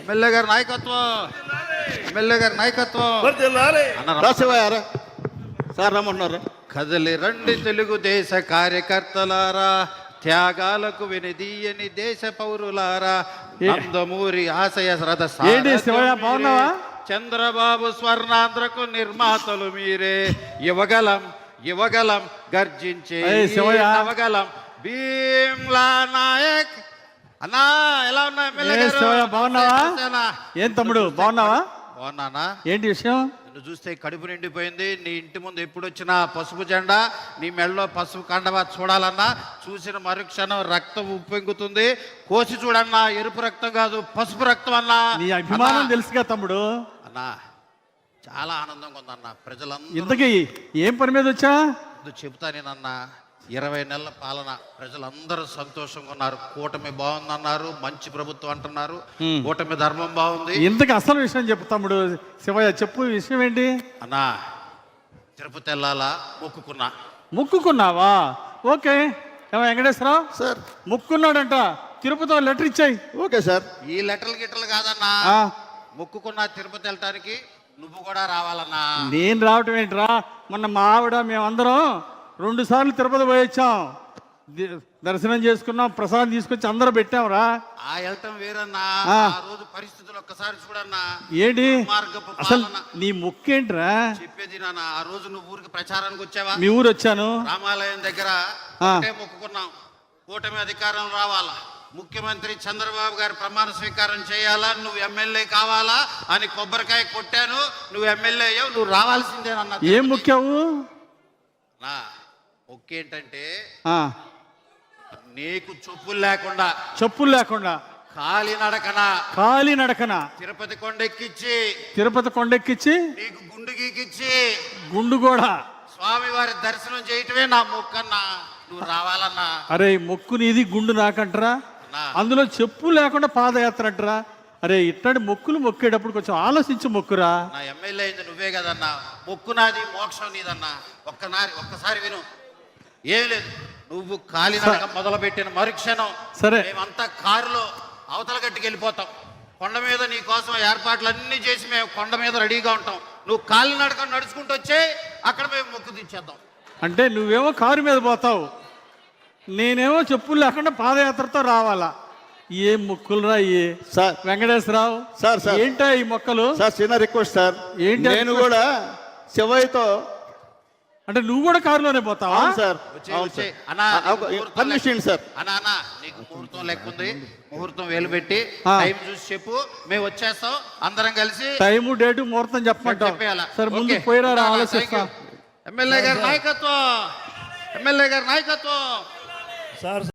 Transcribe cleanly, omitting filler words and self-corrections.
MLA గారి నాయకత్వం, MLA గారి నాయకత్వం. సార్ రమ్మంటున్నారు. కదలి రండి తెలుగుదేశ కార్యకర్తలారా, త్యాగాలకు వినిదీయని దేశ పౌరులారా, నందమూరి ఆశయ రథ చంద్రబాబు స్వర్ణాంధ్రకు నిర్మాతలు మీరే. యువగలం యువగలం గర్జించే నవగలం భీమ్లా నాయక్. అన్నా ఎలా ఉన్నా ఎమ్మెల్యే గారు? బాగున్నావా? ఏం తమ్ముడు బాగున్నావా? బాగున్నానా? ఏంటి విషయం? నిన్ను చూస్తే కడుపు నిండిపోయింది. నీ ఇంటి ముందు ఎప్పుడు వచ్చినా పసుపు జెండా, నీ మెడలో పసుపు కండవా చూడాలన్నా చూసిన మరుక్షణం రక్తం ఉప్పొంగుతుంది. కోసి చూడన్నా, ఎరుపు రక్తం కాదు పసుపు రక్తం అన్నా. నీ అభిమానం తెలుసుగా తమ్ముడు. అన్నా చాలా ఆనందంగా ఉందన్న. ప్రజలందరూ ఇంతకీ ఏం పని మీద వచ్చా? చెబుతా నేనన్నా. 20 నెలల పాలన, ప్రజలందరూ సంతోషంగా ఉన్నారు. కూటమి బాగుందన్నారు, మంచి ప్రభుత్వం అంటున్నారు, కూటమి ధర్మం బాగుంది. ఇంతకు అసలు విషయం చెప్పు తమ్ముడు. శివయ్య చెప్పు, విషయం ఏంటి? అన్నా తిరుపతి వెళ్ళాలా మొక్కుకున్నా. మొక్కుకున్నావా? ఓకే. వెంకటేశ్వరరావు సార్ మొక్కున్నాడంట, తిరుపతిలో లెటర్ ఇచ్చాయి. Okay sir. ఈ లెటర్లు గిట్టలు కాదన్నా, మొక్కుకున్నా తిరుపతి వెళ్ళటానికి నువ్వు కూడా రావాలన్నా. నేను రావటం ఏంట్రా? మొన్న మా ఆవిడ మేమందరం 2 సార్లు తిరుపతి పోయొచ్చాం, దర్శనం చేసుకున్నాం, ప్రసాదం తీసుకొచ్చి అందరూ పెట్టాంరా. ఆ వెళ్ళటం వేరన్నా, ఆ రోజు పరిస్థితులు ఒక్కసారి చూడన్నా. ఏంటి అసలు నీ మొక్కు ఏంట్రా? చెప్పేది నాన్న. ఆ రోజు నువ్వు ఊరికి ప్రచారానికి వచ్చావా? మీ ఊరు వచ్చాను. రామాలయం దగ్గర మొక్కుకున్నాం, కూటమి అధికారం రావాలా, ముఖ్యమంత్రి చంద్రబాబు గారు ప్రమాణ స్వీకారం చేయాలా, నువ్వు ఎమ్మెల్యే కావాలా అని కొబ్బరికాయ కొట్టాను. నువ్వు ఎమ్మెల్యే అయ్యావు, నువ్వు రావాల్సిందేనన్నా. ఏం మొక్కావు? మొక్కేంటంటే నీకు చెప్పులు లేకుండా కాలినడకన తిరుపతి కొండెక్కిచ్చి నీకు గుండు గీకిచ్చి గుండు కూడా స్వామివారి దర్శనం చేయటమే నా మొక్కన్నా. నువ్వు రావాలన్నా. అరే మొక్కు నీది, గుండు నాకంటరా. అందులో చెప్పు లేకుండా పాదయాత్ర అంటరా. అరే ఇట్లాంటి మొక్కులు మొక్కేటప్పుడు కొంచెం ఆలోచించి మొక్కురా. నా ఎమ్మెల్యే అయింది నువ్వే కదన్నా. మొక్కు నాది, మోక్షం నీదన్నా. ఒక్కసారి విను. ఏం లేదు, నువ్వు కాలినడక మొదలు పెట్టిన మరుక్షణం సరే మేమంతా కారులో అవతల గట్టుకు వెళ్ళిపోతాం. కొండ మీద నీ కోసం ఏర్పాట్లన్నీ చేసి మేము కొండ మీద రెడీగా ఉంటాం. నువ్వు కాలినడక నడుచుకుంటూ వచ్చే అక్కడ మేము మొక్కు తీర్చేద్దాం. అంటే నువ్వేమో కారు మీద పోతావు, నేనేమో చెప్పులు లేకుండా పాదయాత్రతో రావాలా? ఏం మొక్కులు రా సార్? వెంకటేశ్వరరావు సార్ ఏంటా ఈ మొక్కలు? సార్ చిన్న రిక్వెస్ట్ సార్. ఏంటి? నేను కూడా శివయ్యతో. అంటే నువ్వు కూడా కారులోనే పోతావా? Sir permission sir. అన్నా నీకు ముహూర్తం లెక్కుంది, ముహూర్తం వేలు పెట్టి టైం చూసి చెప్పు, మేము వచ్చేస్తాం అందరం కలిసి. టైము డేటు ముహూర్తం చెప్పమంటాం. సరే ముందు పోయిరా, ఆలోచిస్తా. ఎమ్మెల్యే గారి నాయకత్వం, ఎమ్మెల్యే గారి నాయకత్వం.